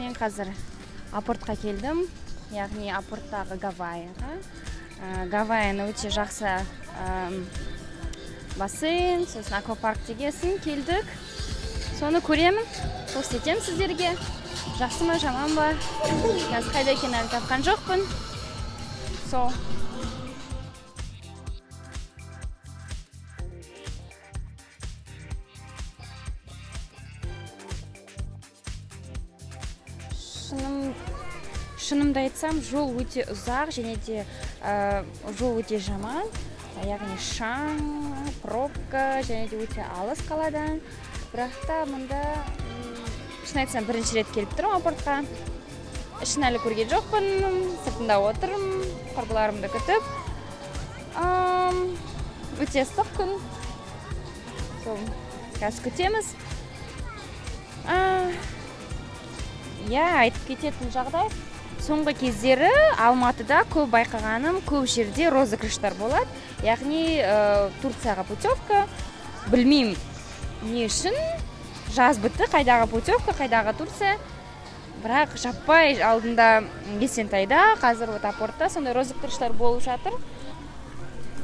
Мен қазір апортқа келдім, яғни апорттағы Гавайяға. Гавайяны өте жақсы бассейн, сосын аквапарк дегесін келдік. Соны көремін, көрсетемін сіздерге. Жақсы ма, жаман ба? Қазір қайда екенін әлі тапқан жоқпын. Сол. Шынымды айтсам, жол өте ұзақ, және де жол өте жаман. Яғни шаң, пробка, және де өте алыс қаладан. Бірақ та мұнда, шын айтсам, бірінші рет келіп тұрмын апортқа. Ішін әлі көрген жоқпын, сыртында отырмын, құрбыларымды күтіп. Өте ыстық күн. Сол, қазір күтеміз. Айтып кететін жағдай. Соңғы кездері Алматыда көп байқағаным, көп жерде розыгрыштар болады. Яғни Турцияға путевка. Білмеймін не үшін. Жаз бітті, қайдағы путевка, қайдағы Турция. Бірақ жаппай алдында Есентайда, қазір апортта сондай розыгрыштар болып жатыр.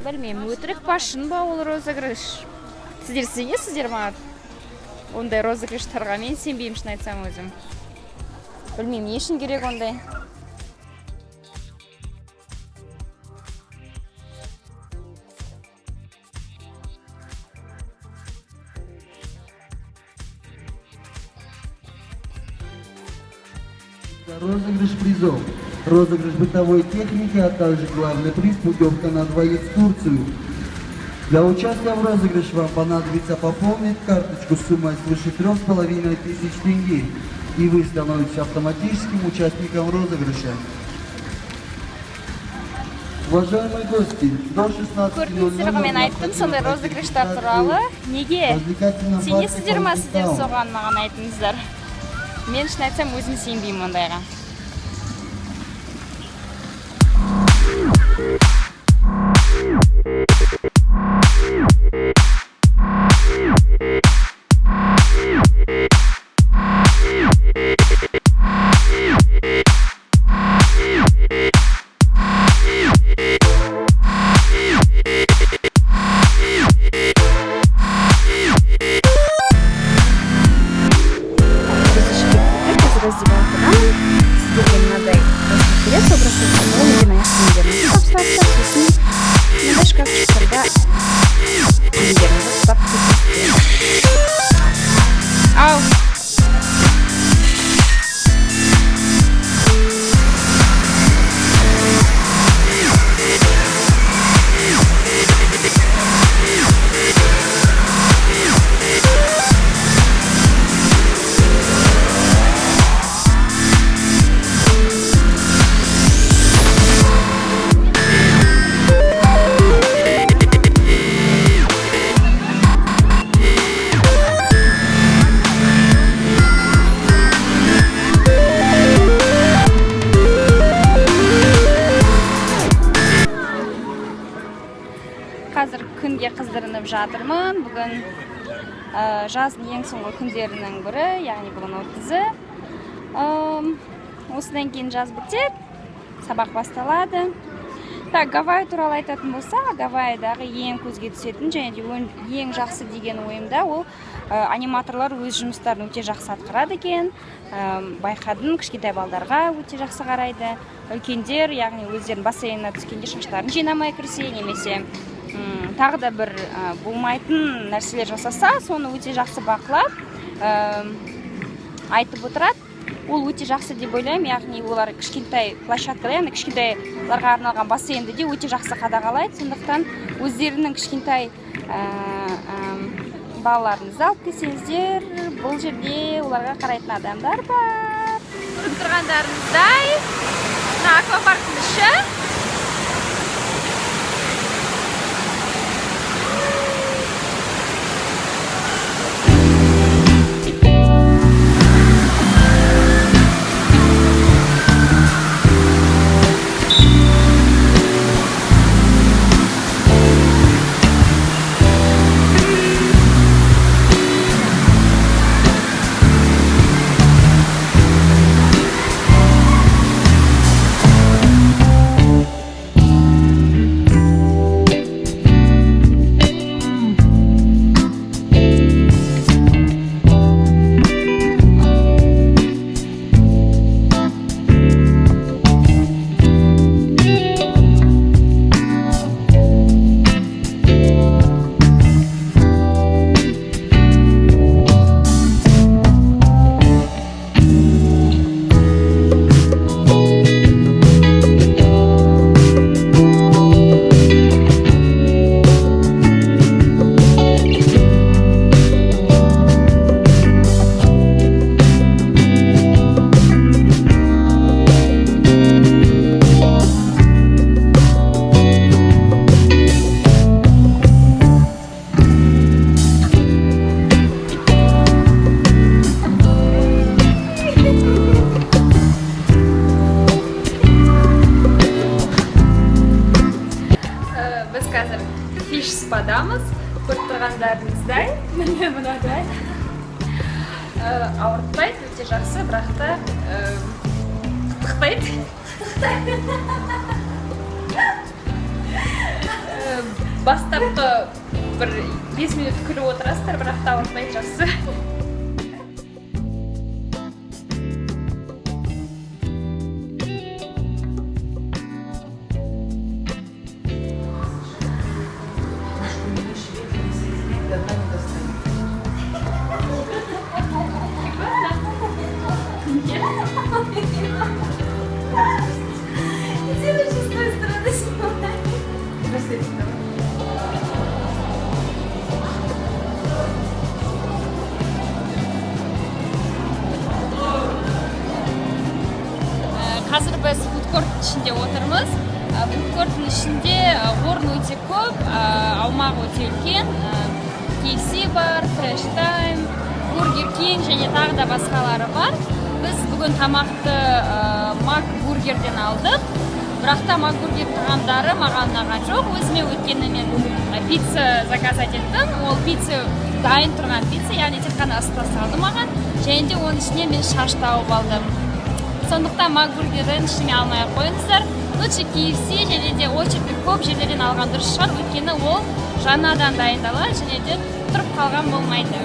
Білмеймін, өтірік па, шын ба ол розыгрыш. Сіздер сенесіздер ма? Ондай розыгрыштарға мен сенбеймін, шын айтсам өзім. Білмеймін, не үшін керек ондай. Розыгрыш призов. Розыгрыш бытовой техники, а также главный приз — путевка на двоих в Турцию. Для участия в розыгрыше вам понадобится пополнить карточку с суммой свыше 3500 тенге, и вы становитесь автоматическим участником розыгрыша. Уважаемые гости, до 16:00 мен айттым сондай розыгрыштар туралы. Неге? Сенесіздер ма, сіздер соған маған айтыңыздар. Мен шын айтсам өзім сенбеймін ондайға. Қазір күнге қыздырынып жатырмын. Бүгін жаздың ең соңғы күндерінің бірі, яғни бүгін 30-ы. Осыдан кейін жаз бітеді, сабақ басталады. Гавайя туралы айтатын болса, Гавайядағы ең көзге түсетін және де ең жақсы деген ойымда ол аниматорлар өз жұмыстарын өте жақсы атқарады екен. Байқадым, кішкентай балдарға өте жақсы қарайды. Үлкендер, яғни өздерін бассейніне түскенде шаштарын жинамай кірсе, немесе тағы да бір болмайтын нәрселер жасаса, соны өте жақсы бақылап айтып отырады. Ол өте жақсы деп ойлаймын, яғни олар кішкентай площадкада, яғни кішкентайларға арналған бассейнді де өте жақсы қадағалайды. Сондықтан өздерінің кішкентай балаларыңызды алып келсеңіздер, бұл жерде оларға қарайтын адамдар бар. Көріп тұрғандарыңыздай, аквапарктың іші. үш спадамыз. Көріп тұрғандарыңыздай, міне мынадай. Ауыртпайды, өте жақсы, бірақ та қытықтайды. Бастапқы бір 5 минут күліп отырасыздар, бірақ та ауыртпайды, жақсы. Қазір біз фудкорттың ішінде отырмыз. Фудкорттың ішінде орын өте көп, аумағы өте үлкен. KFC бар, Fresh Time, Burger King және тағы да басқалары бар. Біз бүгін тамақты Мак бургерден алдық. Бірақ та Мак бургер тағамдары маған ұнаған жоқ. Өзіме өткені мен пицца заказать еттім. Ол пицца дайын тұрған пицца, яғни тек қана ысыта салды маған. Және де оның ішіне мен шаш тауып алдым. Сондықтан Мак бургерін ішіне алмай қойыңыздар. Лучше KFC және де очередь көп жерлерден алған дұрыс шығар, өйткені ол жаңадан дайындалады және де тұрып қалған болмайды.